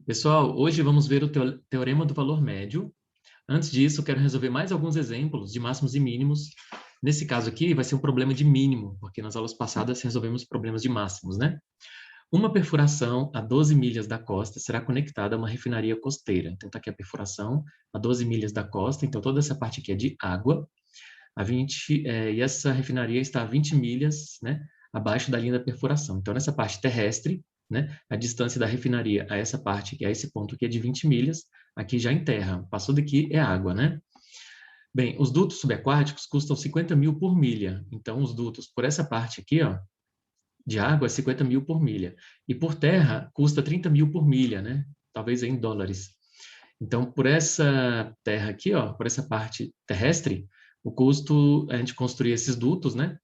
Pessoal, hoje vamos ver o teorema do valor médio. Antes disso, eu quero resolver mais alguns exemplos de máximos e mínimos. Nesse caso aqui, vai ser um problema de mínimo, porque nas aulas passadas resolvemos problemas de máximos, né? Uma perfuração a 12 milhas da costa será conectada a uma refinaria costeira. Então, está aqui a perfuração a 12 milhas da costa. Então, toda essa parte aqui é de água. E essa refinaria está a 20 milhas, né, abaixo da linha da perfuração. Então, nessa parte terrestre, né, a distância da refinaria a essa parte, que é esse ponto aqui, é de 20 milhas, aqui já em terra. Passou daqui é água, né? Bem, os dutos subaquáticos custam 50 mil por milha. Então, os dutos por essa parte aqui, ó, de água, é 50 mil por milha. E por terra, custa 30 mil por milha, né? Talvez em dólares. Então, por essa terra aqui, ó, por essa parte terrestre, o custo, a gente construir esses dutos, né,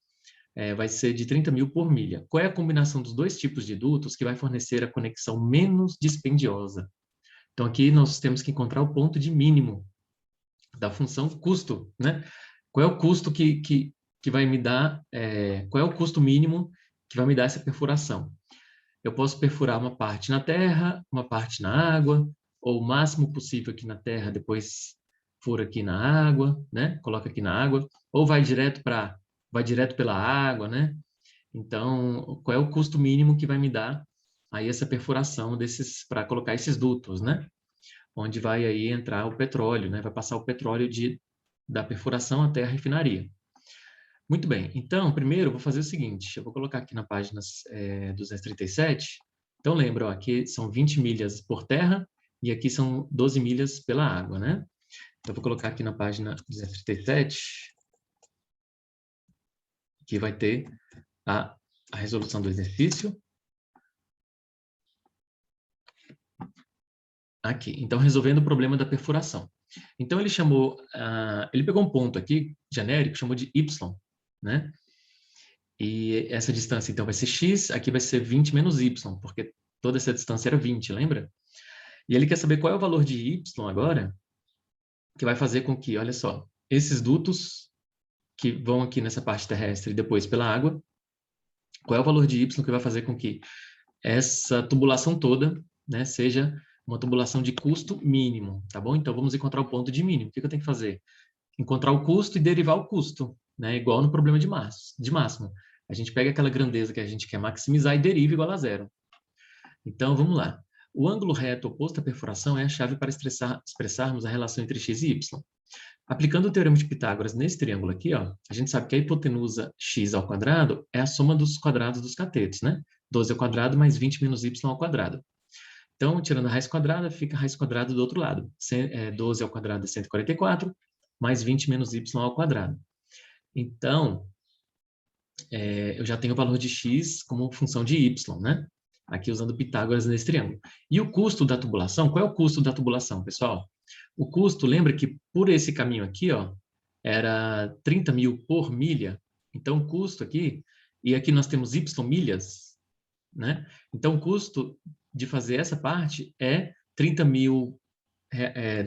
vai ser de 30 mil por milha. Qual é a combinação dos dois tipos de dutos que vai fornecer a conexão menos dispendiosa? Então, aqui nós temos que encontrar o ponto de mínimo da função custo, né? Qual é o custo que vai me dar, qual é o custo mínimo que vai me dar essa perfuração? Eu posso perfurar uma parte na terra, uma parte na água, ou o máximo possível aqui na terra, depois fura aqui na água, né? Coloca aqui na água, ou vai direto pela água, né? Então, qual é o custo mínimo que vai me dar aí essa perfuração desses para colocar esses dutos, né? Onde vai aí entrar o petróleo, né? Vai passar o petróleo da perfuração até a refinaria. Muito bem, então, primeiro eu vou fazer o seguinte, eu vou colocar aqui na página 237, então lembra, ó, aqui são 20 milhas por terra e aqui são 12 milhas pela água, né? Então, eu vou colocar aqui na página 237, que vai ter a resolução do exercício. Aqui, então, resolvendo o problema da perfuração. Então, ele pegou um ponto aqui, genérico, chamou de Y, né? E essa distância, então, vai ser x, aqui vai ser 20 menos y, porque toda essa distância era 20, lembra? E ele quer saber qual é o valor de y agora, que vai fazer com que, olha só, esses dutos que vão aqui nessa parte terrestre e depois pela água, qual é o valor de y que vai fazer com que essa tubulação toda, né, seja uma tubulação de custo mínimo, tá bom? Então, vamos encontrar o ponto de mínimo. O que eu tenho que fazer? Encontrar o custo e derivar o custo, né? Igual no problema de máximo. A gente pega aquela grandeza que a gente quer maximizar e deriva igual a zero. Então, vamos lá. O ângulo reto oposto à perfuração é a chave para expressarmos a relação entre x e y. Aplicando o teorema de Pitágoras nesse triângulo aqui, ó, a gente sabe que a hipotenusa x ao quadrado é a soma dos quadrados dos catetos, né? 12 ao quadrado mais 20 menos y ao quadrado. Então, tirando a raiz quadrada, fica a raiz quadrada do outro lado. 12 ao quadrado é 144, mais 20 menos y ao quadrado. Então, eu já tenho o valor de x como função de y, né? Aqui usando Pitágoras nesse triângulo. E o custo da tubulação, qual é o custo da tubulação, pessoal? O custo, lembra que por esse caminho aqui, ó, era 30 mil por milha. Então, o custo aqui, e aqui nós temos y milhas, né? Então, o custo de fazer essa parte é 30 mil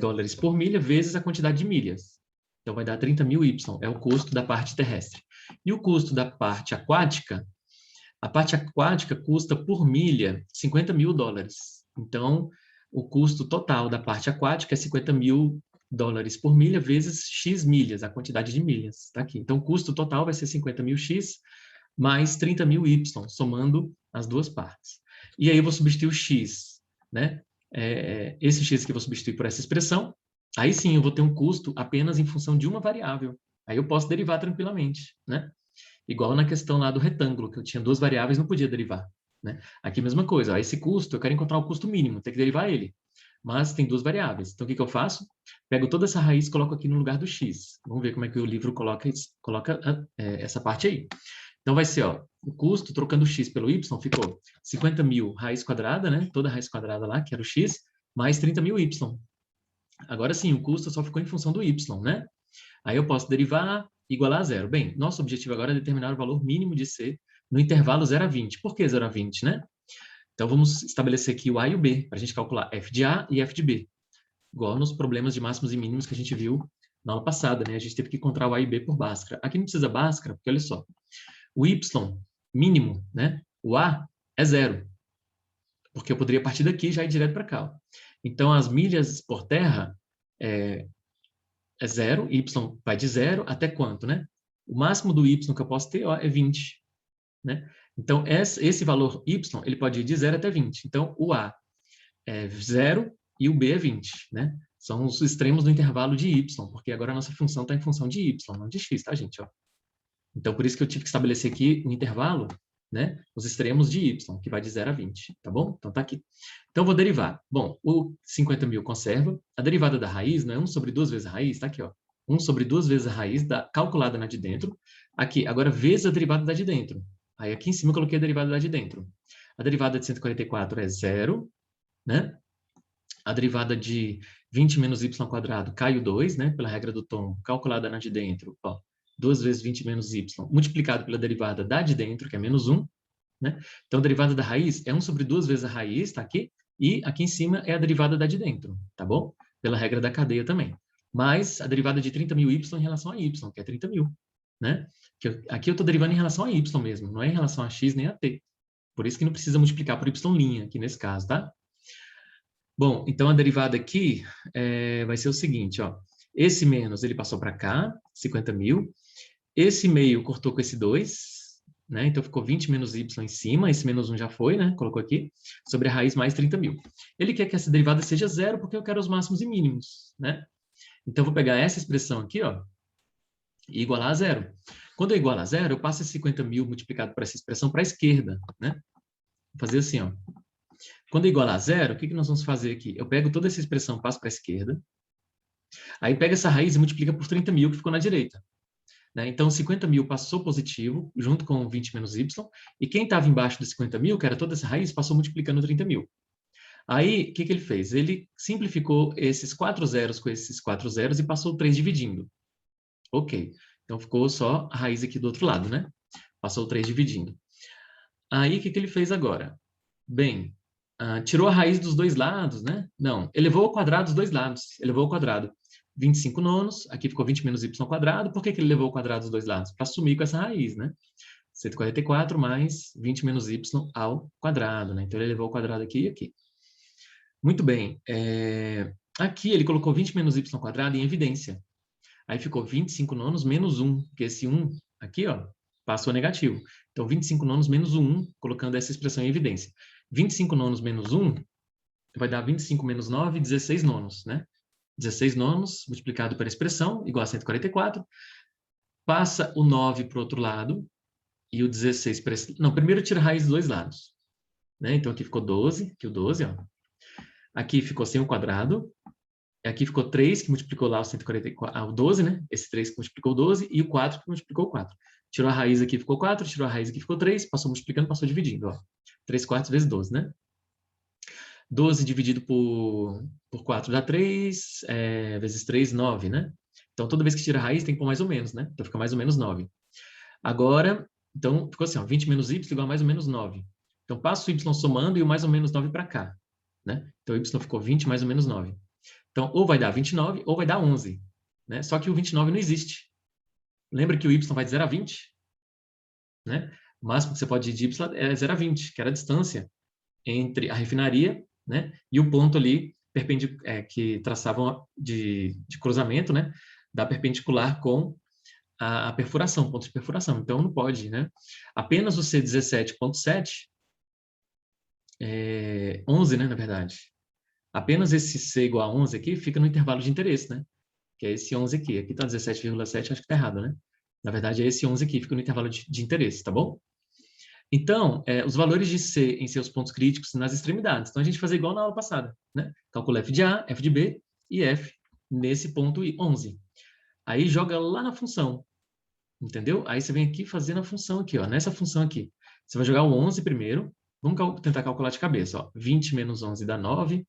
dólares por milha vezes a quantidade de milhas. Então, vai dar 30 mil Y, é o custo da parte terrestre. E o custo da parte aquática, a parte aquática custa por milha 50 mil dólares. Então, o custo total da parte aquática é 50 mil dólares por milha vezes X milhas, a quantidade de milhas. Tá aqui. Então, o custo total vai ser 50 mil X mais 30 mil Y, somando as duas partes. E aí eu vou substituir o X, né? Esse x que eu vou substituir por essa expressão, aí sim eu vou ter um custo apenas em função de uma variável. Aí eu posso derivar tranquilamente, né? Igual na questão lá do retângulo, que eu tinha duas variáveis, não podia derivar, né? Aqui a mesma coisa, ó, esse custo, eu quero encontrar o custo mínimo, tem que derivar ele. Mas tem duas variáveis. Então, o que eu faço? Pego toda essa raiz e coloco aqui no lugar do x. Vamos ver como é que o livro coloca essa parte aí. Então, vai ser, ó, o custo, trocando o x pelo y, ficou 50 mil raiz quadrada, né? Toda a raiz quadrada lá, que era o x, mais 30 mil y. Agora sim, o custo só ficou em função do y, né? Aí eu posso derivar igualar a zero. Bem, nosso objetivo agora é determinar o valor mínimo de C no intervalo 0 a 20. Por que 0 a 20, né? Então, vamos estabelecer aqui o A e o B, para a gente calcular f de A e f de B. Igual nos problemas de máximos e mínimos que a gente viu na aula passada, né? A gente teve que encontrar o A e B por Bhaskara. Aqui não precisa Bhaskara, porque olha só, o y mínimo, né? O A é zero. porque eu poderia partir daqui e já ir direto para cá. Ó. Então, as milhas por terra é 0, y vai de 0 até quanto, né? O máximo do y que eu posso ter, ó, é 20, né? Então, esse valor y, ele pode ir de 0 até 20. Então, o a é 0 e o b é 20, né? São os extremos do intervalo de y, porque agora a nossa função está em função de y, não de x, tá, gente? Ó. Então, por isso que eu tive que estabelecer aqui o intervalo, né? Os extremos de y, que vai de 0 a 20, tá bom? Então, tá aqui. Então, eu vou derivar. Bom, o 50.000 conserva. A derivada da raiz não é 1 sobre 2 vezes a raiz, tá aqui, ó. 1 sobre 2 vezes a raiz calculada na de dentro. Aqui, agora, vezes a derivada da de dentro. Aí, aqui em cima, eu coloquei a derivada da de dentro. A derivada de 144 é 0, né? A derivada de 20 menos y quadrado cai o 2, né? Pela regra do tom, calculada na de dentro, ó. 2 vezes 20 menos y, multiplicado pela derivada da de dentro, que é menos 1, né? Então, a derivada da raiz é 1 sobre 2 vezes a raiz, tá aqui, e aqui em cima é a derivada da de dentro, tá bom? Pela regra da cadeia também. Mais a derivada de 30.000y em relação a y, que é 30.000, né? Aqui eu estou derivando em relação a y mesmo, não é em relação a x nem a t. Por isso que não precisa multiplicar por y' aqui nesse caso, tá? Bom, então a derivada aqui vai ser o seguinte, ó. Esse menos, ele passou para cá, 50.000. Esse meio cortou com esse 2, né? Então ficou 20 menos y em cima, esse menos 1 já foi, né? Colocou aqui, sobre a raiz mais 30.000. Ele quer que essa derivada seja 0, porque eu quero os máximos e mínimos, né? Então eu vou pegar essa expressão aqui, ó, e igualar a 0. Quando eu igualo a 0, eu passo esse 50.000 multiplicado por essa expressão para a esquerda, né? Vou fazer assim, ó. Quando eu igualar a 0, o que nós vamos fazer aqui? Eu pego toda essa expressão, passo para a esquerda, aí pego essa raiz e multiplica por 30.000 que ficou na direita. Né? Então, 50.000 passou positivo, junto com 20 menos y, e quem estava embaixo dos 50.000, que era toda essa raiz, passou multiplicando 30.000. Aí, o que ele fez? Ele simplificou esses 4 zeros com esses 4 zeros e passou 3 dividindo. Ok. Então, ficou só a raiz aqui do outro lado, né? Passou 3 dividindo. Aí, o que ele fez agora? Bem, tirou a raiz dos dois lados, né? Não, elevou ao quadrado dos dois lados. Elevou ao quadrado 25 nonos, aqui ficou 20 menos y ao quadrado. Por que ele levou ao quadrado dos dois lados? Para sumir com essa raiz, né? 144 mais 20 menos y ao quadrado, né? Então, ele levou ao quadrado aqui e aqui. Muito bem. Aqui, ele colocou 20 menos y ao quadrado em evidência. Aí, ficou 25 nonos menos 1, porque esse 1 aqui, ó, passou negativo. Então, 25 nonos menos 1, colocando essa expressão em evidência. 25 nonos menos 1 vai dar 25 menos 9, 16 nonos, né? 16 nonos multiplicado pela expressão, igual a 144. Passa o 9 para o outro lado e o 16 para esse... Não, primeiro tira a raiz dos dois lados. Né? Então, aqui ficou 12, aqui o 12, ó. Aqui ficou sem o quadrado. Aqui ficou 3, que multiplicou lá o 144, o 12, né? Esse 3 que multiplicou o 12 e o 4 que multiplicou o 4. Tirou a raiz aqui, ficou 4, tirou a raiz aqui, ficou 3, passou multiplicando, passou dividindo, ó. 3 quartos vezes 12, né? 12 dividido por 4 dá 3, vezes 3, 9, né? Então, toda vez que tira a raiz, tem que pôr mais ou menos, né? Então, fica mais ou menos 9. Agora, então, ficou assim, ó, 20 menos y igual a mais ou menos 9. Então, passo o y somando e o mais ou menos 9 para cá, né? Então, o y ficou 20 mais ou menos 9. Então, ou vai dar 29 ou vai dar 11, né? Só que o 29 não existe. Lembra que o y vai de 0 a 20, né? O máximo que você pode ir de y é 0 a 20, que era a distância entre a refinaria, né, e o ponto ali que traçavam de cruzamento, né, da perpendicular com a perfuração, ponto de perfuração. Então, não pode, né? Apenas o C17.7, 11, né, na verdade. Apenas esse C igual a 11 aqui fica no intervalo de interesse, né? Que é esse 11 aqui. Aqui está 17,7, acho que está errado, né? Na verdade, é esse 11 aqui, fica no intervalo de interesse, tá bom? Então, os valores de C em seus pontos críticos nas extremidades. Então, a gente faz igual na aula passada, né? Calcula f de A, f de B e f nesse ponto 11. Aí, joga lá na função, entendeu? Aí, você vem aqui fazer na função aqui, ó, nessa função aqui. Você vai jogar o 11 primeiro. Vamos tentar calcular de cabeça, ó. 20 menos 11 dá 9.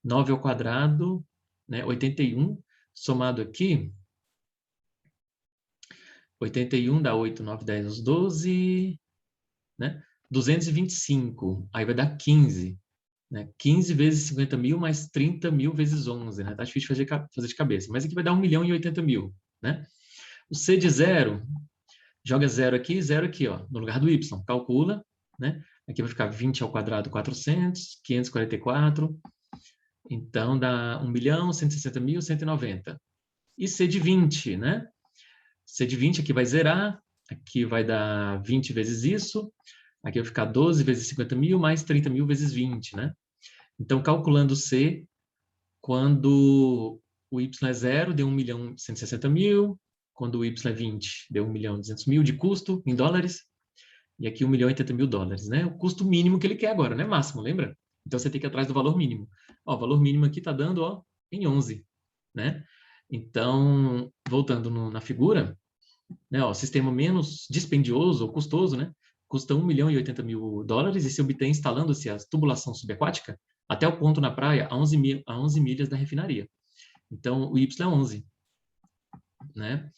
9 ao quadrado, né? 81. Somado aqui, 81 dá 8, 9, 10, 11, 12... Né? 225, aí vai dar 15. Né? 15 vezes 50.000 mais 30.000 vezes 11. Né? Tá difícil fazer de cabeça, mas aqui vai dar 1.080.000. Né? O C de 0, joga 0 aqui, ó, no lugar do Y. Calcula, né? Aqui vai ficar 20 ao quadrado, 400, 544. Então, dá 1.160.190. E C de 20, né? C de 20 aqui vai zerar. Aqui vai dar 20 vezes isso. Aqui vai ficar 12 vezes 50.000 mais 30.000 vezes 20, né? Então, calculando C, quando o Y é 0, deu 1.160.000. Quando o Y é 20, deu 1.200.000 de custo em dólares. E aqui 1.080.000 dólares, né? O custo mínimo que ele quer agora, né? Máximo, lembra? Então, você tem que ir atrás do valor mínimo. Ó, o valor mínimo aqui está dando, ó, em 11, né? Então, voltando na figura, né? Ó, sistema menos dispendioso ou custoso, né? Custa 1.080.000 dólares e se obtém instalando-se a tubulação subaquática até o ponto na praia a 11 milhas da refinaria. Então, o Y é 11, né?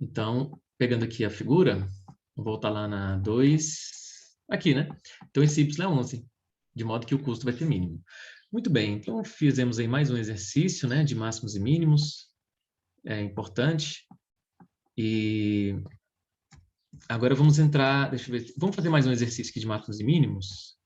Então, pegando aqui a figura, vou voltar lá na 2, aqui, né? Então, esse Y é 11, de modo que o custo vai ter mínimo. Muito bem, então fizemos aí mais um exercício, né, de máximos e mínimos, é importante. E agora vamos entrar, deixa eu ver, vamos fazer mais um exercício aqui de máximos e mínimos.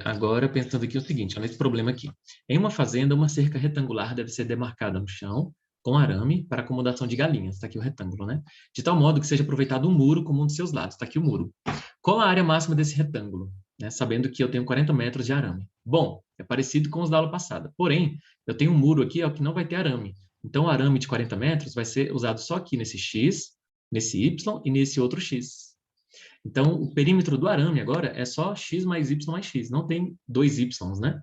Agora, pensando aqui o seguinte, olha esse problema aqui. Em uma fazenda, uma cerca retangular deve ser demarcada no chão com arame para acomodação de galinhas. Está aqui o retângulo, né? De tal modo que seja aproveitado um muro como um de seus lados. Está aqui o muro. Qual a área máxima desse retângulo? Né? Sabendo que eu tenho 40 metros de arame. Bom, é parecido com os da aula passada. Porém, eu tenho um muro aqui ó, que não vai ter arame. Então, o arame de 40 metros vai ser usado só aqui nesse X, nesse Y e nesse outro X. Então, o perímetro do arame agora é só x mais y mais x. Não tem dois y, né?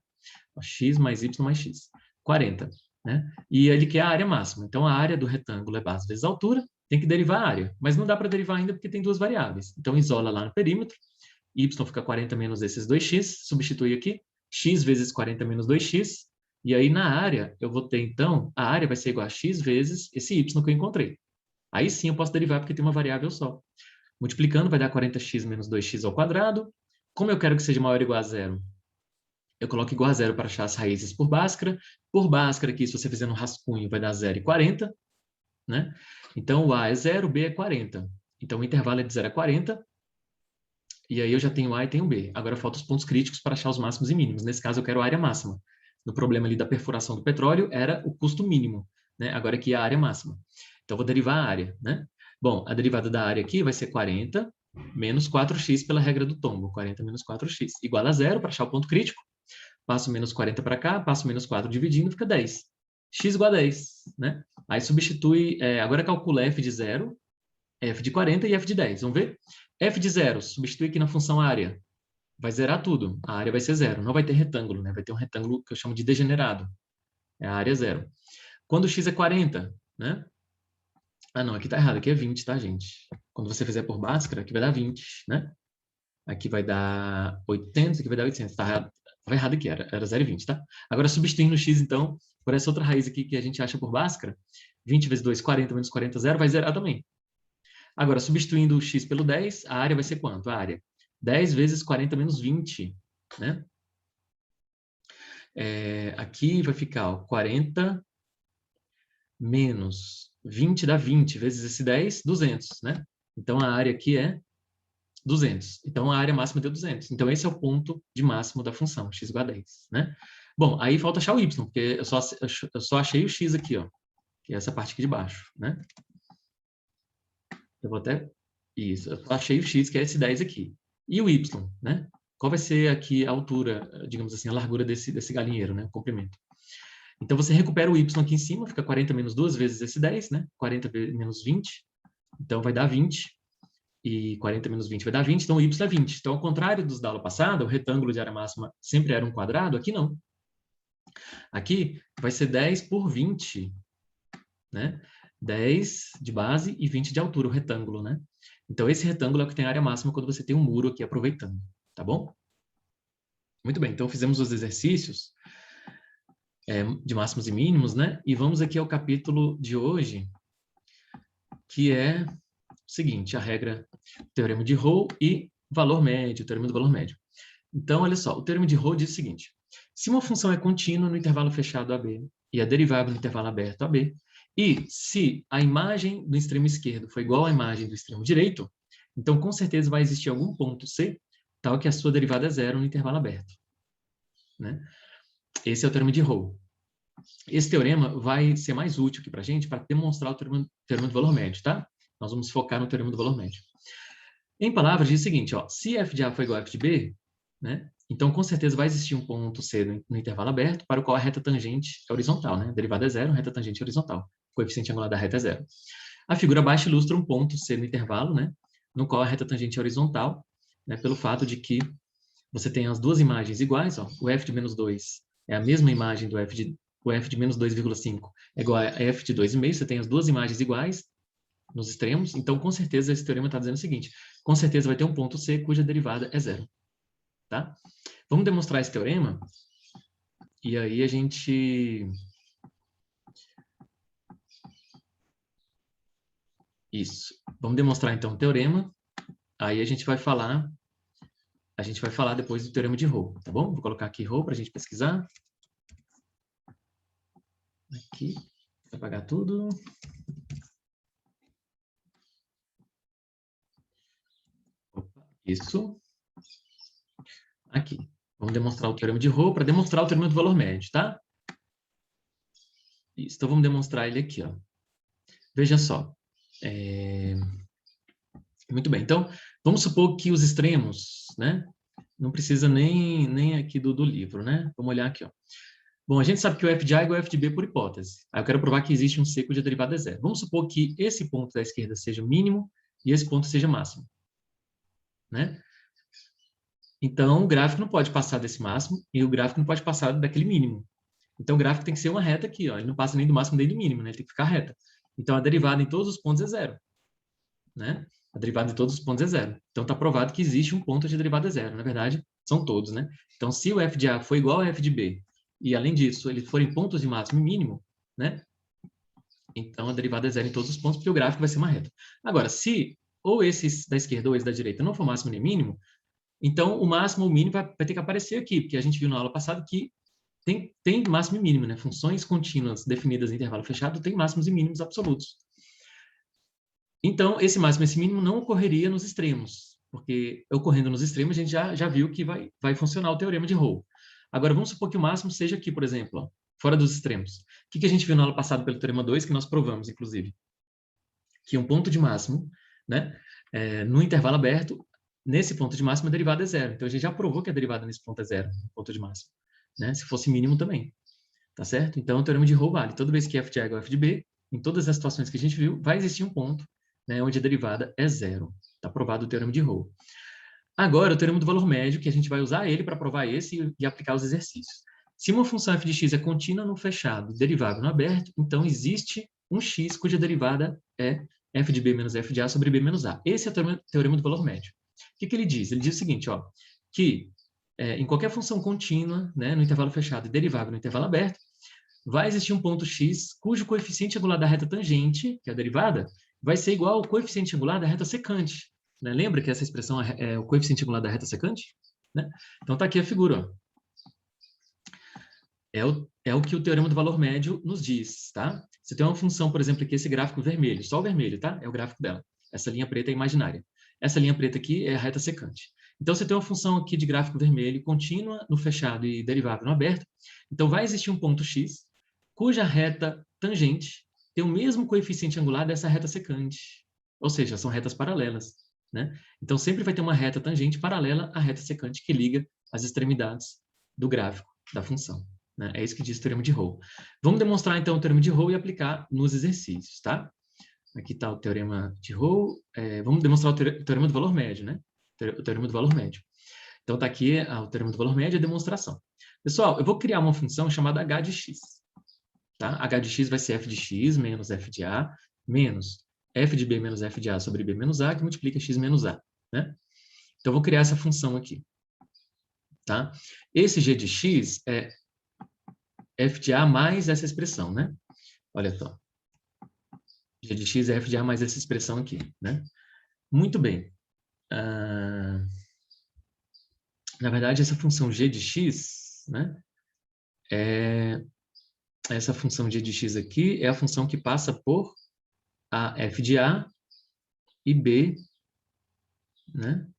X mais y mais x. 40, né? E ele quer a área máxima. Então, a área do retângulo é base vezes altura. Tem que derivar a área. Mas não dá para derivar ainda porque tem duas variáveis. Então, isola lá no perímetro. Y fica 40 menos esses 2x. Substitui aqui. X vezes 40 menos 2x. E aí, na área, eu vou ter, então, a área vai ser igual a x vezes esse y que eu encontrei. Aí sim eu posso derivar porque tem uma variável só. Multiplicando vai dar 40x menos 2x ao quadrado. Como eu quero que seja maior ou igual a zero, eu coloco igual a zero para achar as raízes por Bhaskara. Por Bhaskara aqui, se você fizer no rascunho, vai dar 0 e 40. Né? Então, o A é 0, o B é 40. Então, o intervalo é de 0 a 40. E aí eu já tenho A e tenho B. Agora faltam os pontos críticos para achar os máximos e mínimos. Nesse caso, eu quero a área máxima. No problema ali da perfuração do petróleo, era o custo mínimo. Né? Agora aqui é a área máxima. Então, eu vou derivar a área. Né? Bom, a derivada da área aqui vai ser 40 menos 4x pela regra do tombo. 40 menos 4x igual a 0 para achar o ponto crítico. Passo menos 40 para cá, passo menos 4 dividindo, fica 10. X igual a 10. Né? Aí substitui, agora calcula f de 0, f de 40 e f de 10. Vamos ver? F de 0, substitui aqui na função área. Vai zerar tudo. A área vai ser 0. Não vai ter retângulo, né? Vai ter um retângulo que eu chamo de degenerado. É a área 0. Quando x é 40, né? Ah, não, aqui tá errado. Aqui é 20, tá, gente? Quando você fizer por Bhaskara, aqui vai dar 20, né? Aqui vai dar 800, aqui vai dar 800. Tá errado aqui, era 0,20, tá? Agora, substituindo o x, então, por essa outra raiz aqui que a gente acha por Bhaskara, 20 vezes 2, 40 menos 40, 0, vai zerar também. Agora, substituindo o x pelo 10, a área vai ser quanto? A área 10 vezes 40 menos 20, né? Aqui vai ficar ó, 40 menos 20 dá 20, vezes esse 10, 200, né? Então, a área aqui é 200. Então, a área máxima deu 200. Então, esse é o ponto de máximo da função, x igual a 10, né? Bom, aí falta achar o y, porque eu só achei o x aqui, ó, que é essa parte aqui de baixo, né? Eu vou até... Isso, eu achei o x, que é esse 10 aqui. E o y, né? Qual vai ser aqui a altura, digamos assim, a largura desse galinheiro, né? O comprimento. Então, você recupera o y aqui em cima, fica 40 menos 2 vezes esse 10, né? 40 menos 20, então vai dar 20. E 40 menos 20 vai dar 20, então o y é 20. Então, ao contrário dos da aula passada, o retângulo de área máxima sempre era um quadrado, aqui não. Aqui vai ser 10 por 20, né? 10 de base e 20 de altura, o retângulo, né? Então, esse retângulo é o que tem área máxima quando você tem um muro aqui aproveitando, tá bom? Muito bem, então fizemos os exercícios de máximos e mínimos, né? E vamos aqui ao capítulo de hoje, que é o seguinte, a regra, teorema de Rolle e valor médio, teorema do valor médio. Então, olha só, o teorema de Rolle diz o seguinte, se uma função é contínua no intervalo fechado AB e a derivável no intervalo aberto AB, e se a imagem do extremo esquerdo for igual à imagem do extremo direito, então com certeza vai existir algum ponto C tal que a sua derivada é zero no intervalo aberto, né? Esse é o teorema de Rolle. Esse teorema vai ser mais útil aqui para a gente para demonstrar o teorema do valor médio, tá? Nós vamos focar no teorema do valor médio. Em palavras, diz o seguinte, ó, se f de A for igual a f de B, né, então com certeza vai existir um ponto C no intervalo aberto para o qual a reta tangente é horizontal, né? A derivada é zero, a reta tangente é horizontal. O coeficiente angular da reta é zero. A figura abaixo ilustra um ponto C no intervalo, né, no qual a reta tangente é horizontal, né, pelo fato de que você tem as duas imagens iguais, ó, o f de menos 2 é a mesma imagem do o f de menos 2,5 é igual a f de 2,5, você tem as duas imagens iguais nos extremos, então com certeza esse teorema está dizendo o seguinte, com certeza vai ter um ponto C cuja derivada é zero, tá? Vamos demonstrar esse teorema, e aí a gente... Isso. Vamos demonstrar então o teorema, aí a gente vai falar depois do teorema de Rolle, tá bom? Vou colocar aqui Rolle para a gente pesquisar. Aqui, vou apagar tudo. Opa, isso. Aqui. Vamos demonstrar o teorema de Rolle para demonstrar o teorema do valor médio, tá? Isso. Então vamos demonstrar ele aqui, ó. Veja só. Muito bem. Então, vamos supor que os extremos, né? Não precisa nem aqui do livro, né? Vamos olhar aqui, ó. Bom, a gente sabe que o f de A é igual a f de B por hipótese. Aí eu quero provar que existe um C cuja derivada é zero. Vamos supor que esse ponto da esquerda seja o mínimo e esse ponto seja máximo, né? Então, o gráfico não pode passar desse máximo e o gráfico não pode passar daquele mínimo. Então, o gráfico tem que ser uma reta aqui, ó. Ele não passa nem do máximo nem do mínimo, né? Ele tem que ficar reta. Então, a derivada em todos os pontos é zero, né? A derivada em todos os pontos é zero. Então, está provado que existe um ponto de derivada zero. Na verdade, são todos, né? Então, se o f de A for igual a f de B, e além disso, eles forem pontos de máximo e mínimo, né? Então, a derivada é zero em todos os pontos, porque o gráfico vai ser uma reta. Agora, se ou esse da esquerda ou esse da direita não for máximo nem mínimo, então o máximo ou o mínimo vai ter que aparecer aqui, porque a gente viu na aula passada que tem máximo e mínimo, né? Funções contínuas definidas em intervalo fechado têm máximos e mínimos absolutos. Então, esse máximo e esse mínimo não ocorreria nos extremos, porque ocorrendo nos extremos, a gente já viu que vai funcionar o teorema de Rolle. Agora, vamos supor que o máximo seja aqui, por exemplo, ó, fora dos extremos. O que a gente viu na aula passada pelo teorema 2, que nós provamos, inclusive? Que um ponto de máximo, né, no intervalo aberto, nesse ponto de máximo, a derivada é zero. Então, a gente já provou que a derivada nesse ponto é zero, no ponto de máximo. Né? Se fosse mínimo também. Tá certo? Então, o teorema de Rolle vale. Toda vez que f de A é igual a f de B, em todas as situações que a gente viu, vai existir um ponto, né, onde a derivada é zero. Está provado o teorema de Rolle. Agora, o teorema do valor médio, que a gente vai usar ele para provar esse e aplicar os exercícios. Se uma função f de x é contínua no fechado, derivável no aberto, então existe um x cuja derivada é f de b menos f de a sobre b menos a. Esse é o teorema do valor médio. O que ele diz? Ele diz o seguinte, ó, que em qualquer função contínua, né, no intervalo fechado e derivável no intervalo aberto, vai existir um ponto x cujo coeficiente angular da reta tangente, que é a derivada, vai ser igual ao coeficiente angular da reta secante. Né? Lembra que essa expressão é o coeficiente angular da reta secante? Né? Então está aqui a figura. Ó. É o que o teorema do valor médio nos diz. Tá? Você tem uma função, por exemplo, aqui, esse gráfico vermelho, só o vermelho, tá? É o gráfico dela. Essa linha preta é imaginária. Essa linha preta aqui é a reta secante. Então, você tem uma função aqui de gráfico vermelho contínua no fechado e derivável no aberto. Então, vai existir um ponto x cuja reta tangente tem o mesmo coeficiente angular dessa reta secante. Ou seja, são retas paralelas. Né? Então, sempre vai ter uma reta tangente paralela à reta secante que liga as extremidades do gráfico da função. Né? É isso que diz o teorema de Rolle. Vamos demonstrar, então, o teorema de Rolle e aplicar nos exercícios. Tá? Aqui está o teorema de Rolle. Vamos demonstrar o teorema do valor médio. Né? O teorema do valor médio. Então, está aqui o teorema do valor médio e a demonstração. Pessoal, eu vou criar uma função chamada h de x. Tá? H de x vai ser f de x menos f de a menos f de b menos f de a sobre b menos a, que multiplica x menos a. Né? Então, eu vou criar essa função aqui. Tá? Esse g de x é f de a mais essa expressão. Né? Olha só. G de x é f de a mais essa expressão aqui. Né? Muito bem. Na verdade, essa função g de x, né, essa função g de x aqui é a função que passa por a f de a e b, né,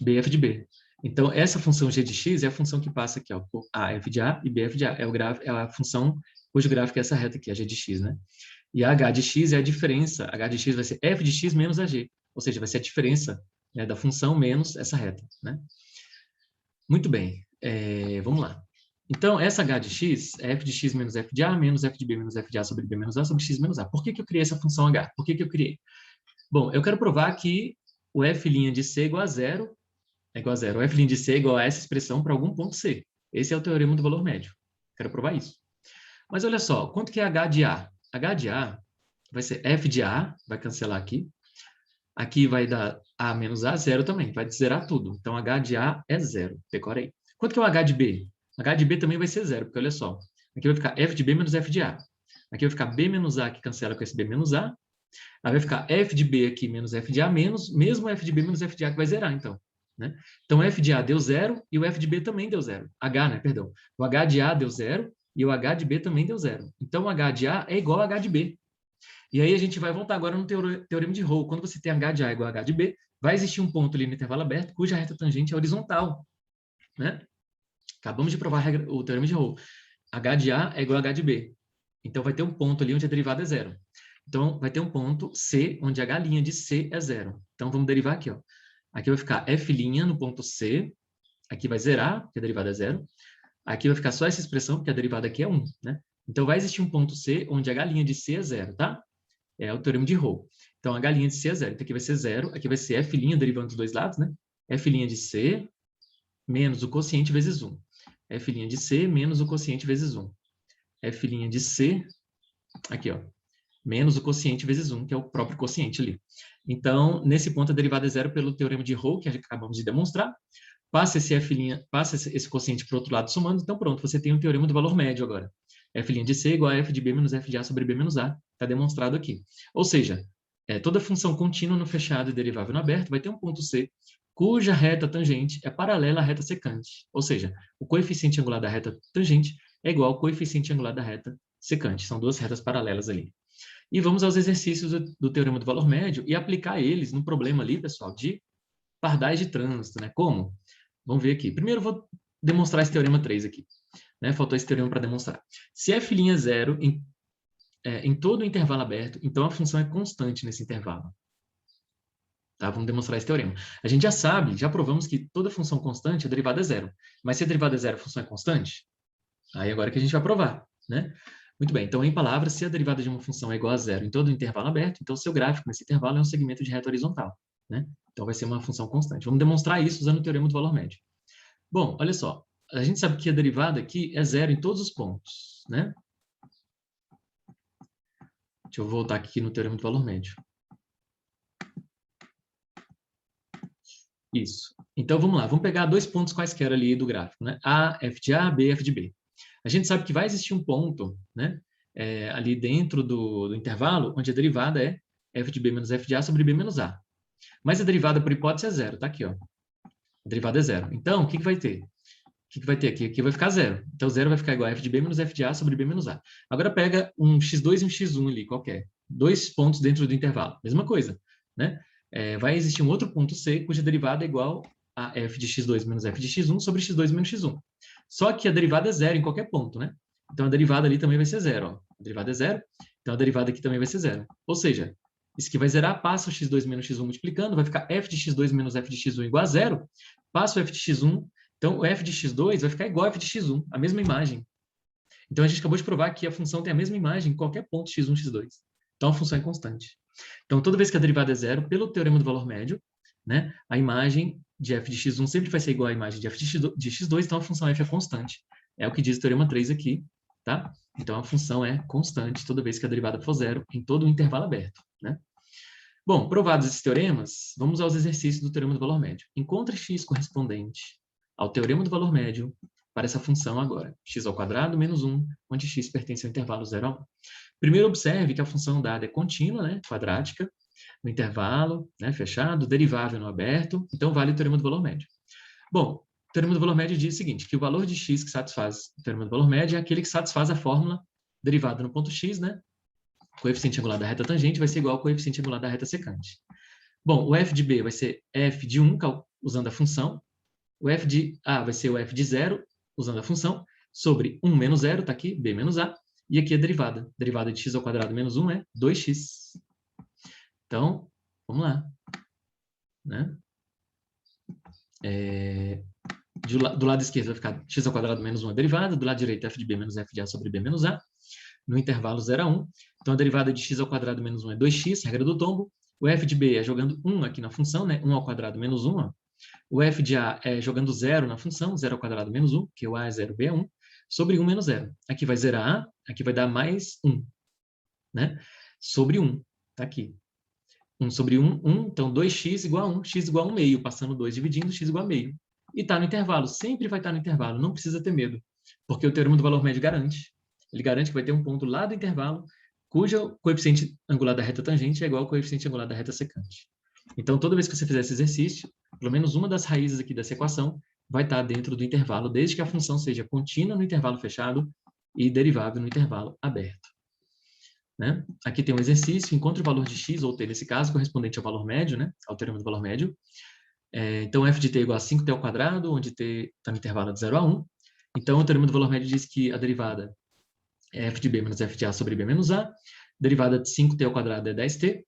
bf de b. Então, essa função g de x é a função que passa aqui, ó, por a f de a e bf de a. É a função cujo gráfico é essa reta aqui, a g de x, né? E a h de x é a diferença. H de x vai ser f de x menos a g. Ou seja, vai ser a diferença, né, da função menos essa reta, né? Muito bem. Vamos lá. Então, essa h de x é f de x menos f de a, menos f de b menos f de a sobre b menos a sobre x menos a. Por que que eu criei essa função h? Por que que eu criei? Bom, eu quero provar que o f' de c é igual a zero, o f' de c é igual a essa expressão para algum ponto c. Esse é o teorema do valor médio. Quero provar isso. Mas olha só, quanto que é h de a? H de a vai ser f de a, vai cancelar aqui. Aqui vai dar a menos a, zero também, vai zerar tudo. Então, h de a é zero, decora aí. Quanto que é o h de b? H de b também vai ser zero, porque olha só, aqui vai ficar f de b menos f de a. Aqui vai ficar b menos a, que cancela com esse b menos a. Aí vai ficar f de b aqui menos f de a menos, mesmo f de b menos f de a que vai zerar, então. Né? Então, f de a deu zero e o f de b também deu zero. H, né? Perdão. O h de a deu zero e o h de b também deu zero. Então, o h de a é igual a h de b. E aí a gente vai voltar agora no teorema de Rolle. Quando você tem h de a igual a h de b, vai existir um ponto ali no intervalo aberto cuja reta tangente é horizontal. Né? Acabamos de provar o teorema de Rolle. H de a é igual a h de b. Então, vai ter um ponto ali onde a derivada é zero. Então, vai ter um ponto C, onde h' de C é zero. Então, vamos derivar aqui. Ó. Aqui vai ficar f' no ponto C. Aqui vai zerar, porque a derivada é zero. Aqui vai ficar só essa expressão, porque a derivada aqui é 1. Né? Então, vai existir um ponto C, onde h' de C é zero, tá? É o teorema de Rolle. Então, h' de C é zero. Então, aqui vai ser zero. Aqui vai ser f' derivando dos dois lados, né? F' de C menos o quociente vezes 1. F' de C menos o quociente vezes 1. F' de C, aqui, ó, menos o quociente vezes 1, que é o próprio quociente ali. Então, nesse ponto, a derivada é zero pelo teorema de Rolle, que acabamos de demonstrar. Passa esse f', passa esse quociente para o outro lado somando, então pronto, você tem o teorema do valor médio agora. F' de C igual a f de b menos f de a sobre b menos a. Está demonstrado aqui. Ou seja, toda função contínua no fechado e derivável no aberto vai ter um ponto C, cuja reta tangente é paralela à reta secante. Ou seja, o coeficiente angular da reta tangente é igual ao coeficiente angular da reta secante. São duas retas paralelas ali. E vamos aos exercícios do teorema do valor médio e aplicar eles no problema ali, pessoal, de pardais de trânsito, né? Como? Vamos ver aqui. Primeiro eu vou demonstrar esse teorema 3 aqui. Né? Faltou esse teorema para demonstrar. Se f' é zero em todo o intervalo aberto, então a função é constante nesse intervalo. Tá? Vamos demonstrar esse teorema. A gente já sabe, já provamos que toda função constante, a derivada é zero. Mas se a derivada é zero, a função é constante? Aí agora que a gente vai provar, né? Muito bem, então, em palavras, se a derivada de uma função é igual a zero em todo o intervalo aberto, então o seu gráfico nesse intervalo é um segmento de reta horizontal, né? Então, vai ser uma função constante. Vamos demonstrar isso usando o teorema do valor médio. Bom, olha só, a gente sabe que a derivada aqui é zero em todos os pontos, né? Deixa eu voltar aqui no teorema do valor médio. Isso. Então, vamos lá, vamos pegar dois pontos quaisquer ali do gráfico, né? A, f de A, B, f de B. A gente sabe que vai existir um ponto, né? Ali dentro do intervalo, onde a derivada é f de b menos f de a sobre b menos a. Mas a derivada, por hipótese, é zero, tá aqui, ó. A derivada é zero. Então, o que vai ter? O que vai ter aqui? Aqui vai ficar zero. Então, zero vai ficar igual a f de b menos f de a sobre b menos a. Agora, pega um x2 e um x1 ali, qualquer. Dois pontos dentro do intervalo. Mesma coisa, né? Vai existir um outro ponto C, cuja derivada é igual a f de x2 menos f de x1 sobre x2 menos x1. Só que a derivada é zero em qualquer ponto, né? Então, a derivada ali também vai ser zero. Ó. A derivada é zero, então a derivada aqui também vai ser zero. Ou seja, isso aqui vai zerar, passa o x2 menos x1 multiplicando, vai ficar f de x2 menos f de x1 igual a zero, passa o f de x1, então o f de x2 vai ficar igual a f de x1, a mesma imagem. Então, a gente acabou de provar que a função tem a mesma imagem em qualquer ponto x1, x2. Então, a função é constante. Então, toda vez que a derivada é zero, pelo teorema do valor médio, né, a imagem de f de x1 sempre vai ser igual à imagem de f de x2, então a função f é constante. É o que diz o teorema 3 aqui, tá? Então, a função é constante toda vez que a derivada for zero em todo o intervalo aberto, né? Bom, provados esses teoremas, vamos aos exercícios do teorema do valor médio. Encontre x correspondente ao teorema do valor médio para essa função agora, x² menos 1, onde x pertence ao intervalo 0 a 1. Primeiro, observe que a função dada é contínua, né, quadrática, no intervalo, né, fechado, derivável no aberto, então vale o teorema do valor médio. Bom, o teorema do valor médio diz o seguinte, que o valor de x que satisfaz o teorema do valor médio é aquele que satisfaz a fórmula derivada no ponto x, né? O coeficiente angular da reta tangente vai ser igual ao coeficiente angular da reta secante. Bom, o f de b vai ser f de 1, usando a função. O f de A vai ser o f de 0, usando a função, sobre 1 menos 0, está aqui, b menos a. E aqui a derivada. Derivada de x ao quadrado menos 1 é 2x. Então, vamos lá. Né? Do lado esquerdo vai ficar x ao quadrado menos 1 a derivada, do lado direito f de b menos f de a sobre b menos a, no intervalo 0 a 1. Então, a derivada de x ao quadrado menos 1 é 2x, regra do tombo. O f de b é jogando 1 aqui na função, né? 1 ao quadrado menos 1. Ó. O f de a é jogando 0 na função, 0 ao quadrado menos 1, que o a é 0, b é 1, sobre 1 menos 0. Aqui vai zerar a, aqui vai dar mais 1, né? Sobre 1, tá aqui. 1 sobre 1, 1, então 2x igual a 1, x igual a 1 meio, passando 2 dividindo, x igual a meio. E está no intervalo, sempre vai estar no intervalo, não precisa ter medo, porque o teorema do valor médio garante. Ele garante que vai ter um ponto lá do intervalo, cujo coeficiente angular da reta tangente é igual ao coeficiente angular da reta secante. Então, toda vez que você fizer esse exercício, pelo menos uma das raízes aqui dessa equação vai estar dentro do intervalo, desde que a função seja contínua no intervalo fechado e derivável no intervalo aberto. Né? Aqui tem um exercício, encontre o valor de x, ou t nesse caso, correspondente ao valor médio, né? Ao teorema do valor médio. Então, f de t é igual a 5t ao quadrado, onde t está no intervalo de 0 a 1. Então, o teorema do valor médio diz que a derivada é f de b menos f de a sobre b menos a. Derivada de 5t ao quadrado é 10t.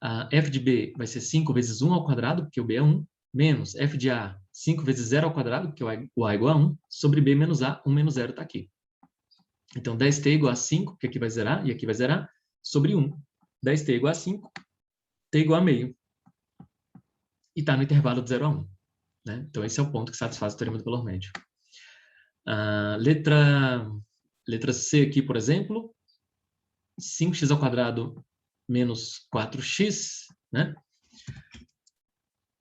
A f de b vai ser 5 vezes 1 ao quadrado, porque o b é 1, menos f de a 5 vezes 0 ao quadrado, porque o a é igual a 1, sobre b menos a, 1 menos 0 está aqui. Então, 10t é igual a 5, que aqui vai zerar, e aqui vai zerar, sobre 1. 10t é igual a 5, t é igual a meio. E está no intervalo de 0 a 1. Né? Então, esse é o ponto que satisfaz o teorema do valor médio. Letra C aqui, por exemplo, 5x ao quadrado menos 4x, né?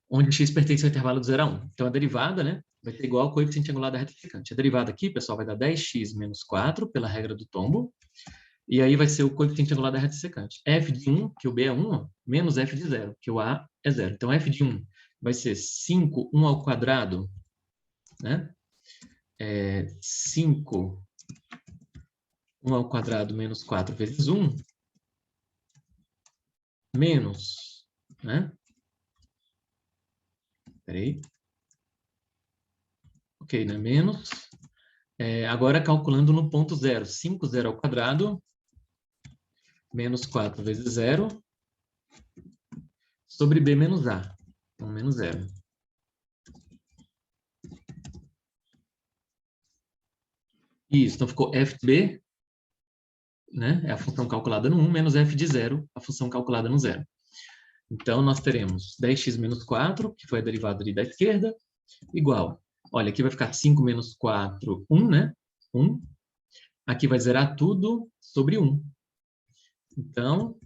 Onde x pertence ao intervalo de 0 a 1. Então, a derivada, né, vai ter igual ao coeficiente angular da reta secante. A derivada aqui, pessoal, vai dar 10x menos 4, pela regra do tombo, e aí vai ser o coeficiente angular da reta secante. F de 1, que o b é 1, menos f de 0, que o a é 0. Então, f de 1 vai ser 5, 1 ao quadrado, né? 5, 1 ao quadrado menos 4 vezes 1, menos, né? Peraí. Ok, né? Menos. Agora, calculando no ponto zero. 5, 0 ao quadrado, menos 4 vezes 0, sobre b menos a. Então, menos 0. Isso, então ficou f de b, né? É a função calculada no 1, menos f de 0, a função calculada no 0. Então, nós teremos 10x menos 4, que foi a derivada ali da esquerda, igual. Olha, aqui vai ficar 5 menos 4, 1, né? 1. Aqui vai zerar tudo sobre 1. Então,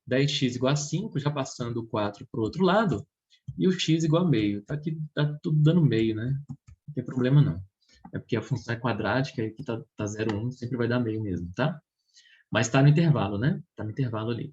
10x igual a 5, já passando o 4 para o outro lado, e o x igual a meio. Tá aqui, tá tudo dando meio, né? Não tem problema não. É porque a função é quadrática, e aqui tá 0,1, sempre vai dar meio mesmo, tá? Mas está no intervalo, né? Está no intervalo ali.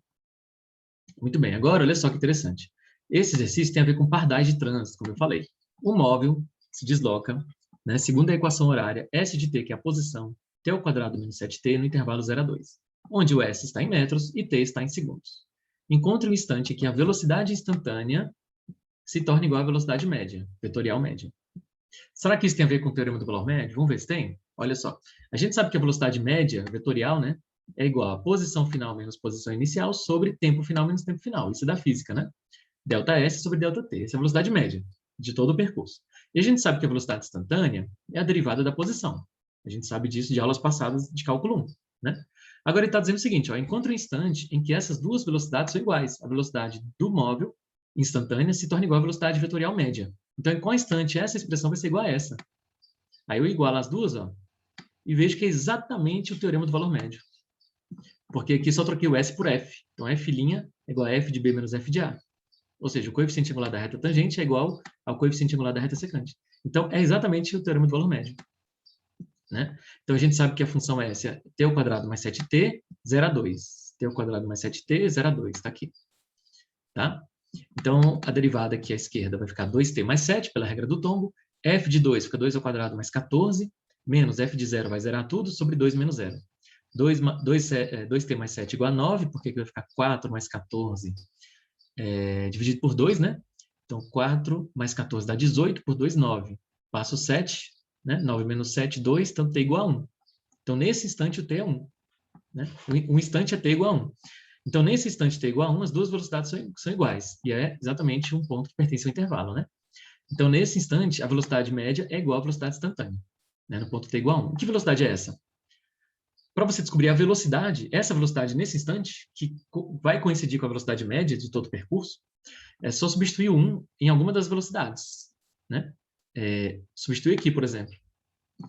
Muito bem, agora olha só que interessante. Esse exercício tem a ver com pardais de trânsito, como eu falei. O móvel se desloca, né, segundo a equação horária, S de t, que é a posição, t ao quadrado menos 7t, no intervalo 0 a 2, onde o S está em metros e t está em segundos. Encontre um instante em que a velocidade instantânea se torna igual à velocidade média, vetorial média. Será que isso tem a ver com o teorema do valor médio? Vamos ver se tem? Olha só. A gente sabe que a velocidade média, vetorial, né, é igual a posição final menos posição inicial sobre tempo final menos tempo final. Isso é da física, né? Delta S sobre delta T. Essa é a velocidade média de todo o percurso. E a gente sabe que a velocidade instantânea é a derivada da posição. A gente sabe disso de aulas passadas de cálculo 1, né? Agora ele está dizendo o seguinte, ó, encontra um instante em que essas duas velocidades são iguais. A velocidade do móvel instantânea se torna igual à velocidade vetorial média. Então, em qual instante essa expressão vai ser igual a essa? Aí eu igualo as duas, ó, e vejo que é exatamente o teorema do valor médio. Porque aqui só troquei o S por F. Então, F' é igual a F de B menos F de A. Ou seja, o coeficiente angular da reta tangente é igual ao coeficiente angular da reta secante. Então, é exatamente o teorema do valor médio. Né? Então, a gente sabe que a função S é t ao quadrado mais 7t, 0 a 2. T ao quadrado mais 7t, 0 a 2. Está aqui. Tá? Então, a derivada aqui à esquerda vai ficar 2t mais 7, pela regra do tombo. F de 2 fica 2 ao quadrado mais 14, menos F de 0 vai zerar tudo, sobre 2 menos 0. 2t mais 7 igual a 9, porque aqui vai ficar 4 mais 14 dividido por 2, né? Então, 4 mais 14 dá 18, por 2, 9. Passo 7, né? 9 menos 7, 2, então t igual a 1. Então, nesse instante, o t é 1. Né? O instante é t igual a 1. Então, nesse instante t igual a 1, as duas velocidades são iguais. E é exatamente um ponto que pertence ao intervalo, né? Então, nesse instante, a velocidade média é igual à velocidade instantânea, né? No ponto t igual a 1. Que velocidade é essa? Para você descobrir a velocidade, essa velocidade nesse instante, que vai coincidir com a velocidade média de todo o percurso, é só substituir o 1 em alguma das velocidades, né? Substituir aqui, por exemplo.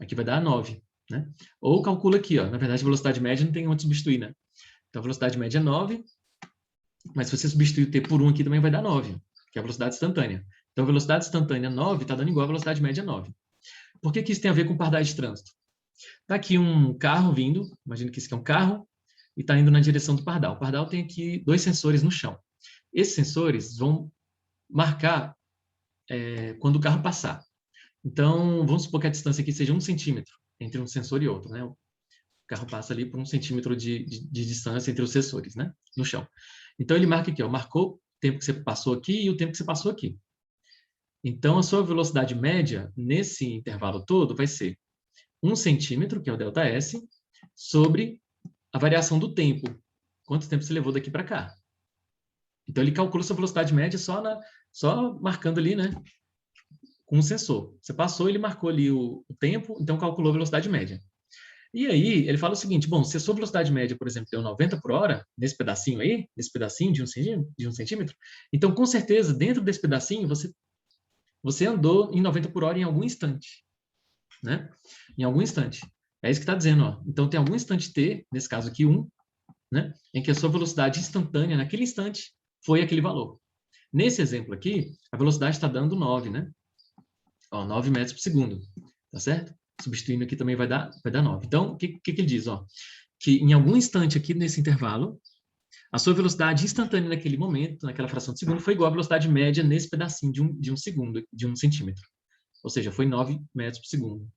Aqui vai dar 9, né? Ou calcula aqui, ó. Na verdade, a velocidade média não tem onde substituir, né? Então, a velocidade média é 9, mas se você substituir o t por 1 aqui, também vai dar 9, que é a velocidade instantânea. Então, a velocidade instantânea 9 está dando igual à velocidade média 9. Por que isso tem a ver com pardais de trânsito? Está aqui um carro vindo, imagina que isso aqui é um carro, e está indo na direção do pardal. O pardal tem aqui 2 sensores no chão. Esses sensores vão marcar quando o carro passar. Então, vamos supor que a distância aqui seja 1 centímetro entre um sensor e outro, né? O carro passa ali por 1 centímetro de distância entre os sensores, né? No chão. Então, ele marca aqui, ó, marcou o tempo que você passou aqui e o tempo que você passou aqui. Então, a sua velocidade média nesse intervalo todo vai ser 1 centímetro, que é o ΔS, sobre a variação do tempo. Quanto tempo você levou daqui para cá? Então, ele calcula sua velocidade média só marcando ali, né? Com um sensor. Você passou, ele marcou ali o tempo, então calculou a velocidade média. E aí, ele fala o seguinte, bom, se a sua velocidade média, por exemplo, deu 90 por hora, nesse pedacinho aí, nesse pedacinho de 1 centímetro, então, com certeza, dentro desse pedacinho, você andou em 90 por hora em algum instante, né? Em algum instante. É isso que está dizendo, ó. Então, tem algum instante t, nesse caso aqui, 1, né? Em que a sua velocidade instantânea, naquele instante, foi aquele valor. Nesse exemplo aqui, a velocidade está dando 9, né? Ó, 9 metros por segundo, tá certo? Substituindo aqui também vai dar 9. Então, o que ele diz? Ó, que em algum instante aqui nesse intervalo, a sua velocidade instantânea naquele momento, naquela fração de segundo, foi igual à velocidade média nesse pedacinho de um segundo, de 1 centímetro. Ou seja, foi 9 metros por segundo.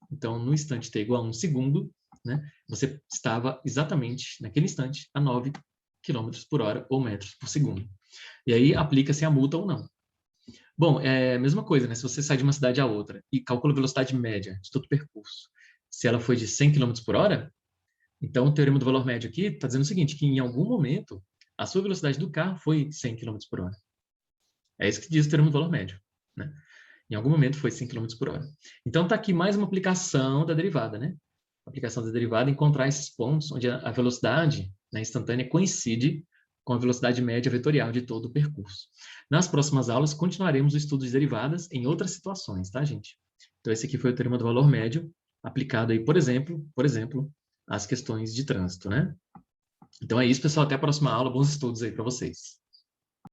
Então, no instante t igual a 1 segundo, né, você estava exatamente, naquele instante, a 9 quilômetros por hora ou metros por segundo. E aí, aplica-se a multa ou não. Bom, é a mesma coisa, né? Se você sai de uma cidade a outra e calcula a velocidade média de todo o percurso, se ela foi de 100 km por hora, então o teorema do valor médio aqui está dizendo o seguinte, que em algum momento a sua velocidade do carro foi 100 km por hora. É isso que diz o teorema do valor médio, né? Em algum momento foi 100 km por hora. Então está aqui mais uma aplicação da derivada, né? A aplicação da derivada é encontrar esses pontos onde a velocidade, né, instantânea coincide com a velocidade média vetorial de todo o percurso. Nas próximas aulas, continuaremos o estudo de derivadas em outras situações, tá, gente? Então, esse aqui foi o teorema do valor médio, aplicado aí, por exemplo, às questões de trânsito, né? Então é isso, pessoal. Até a próxima aula. Bons estudos aí para vocês.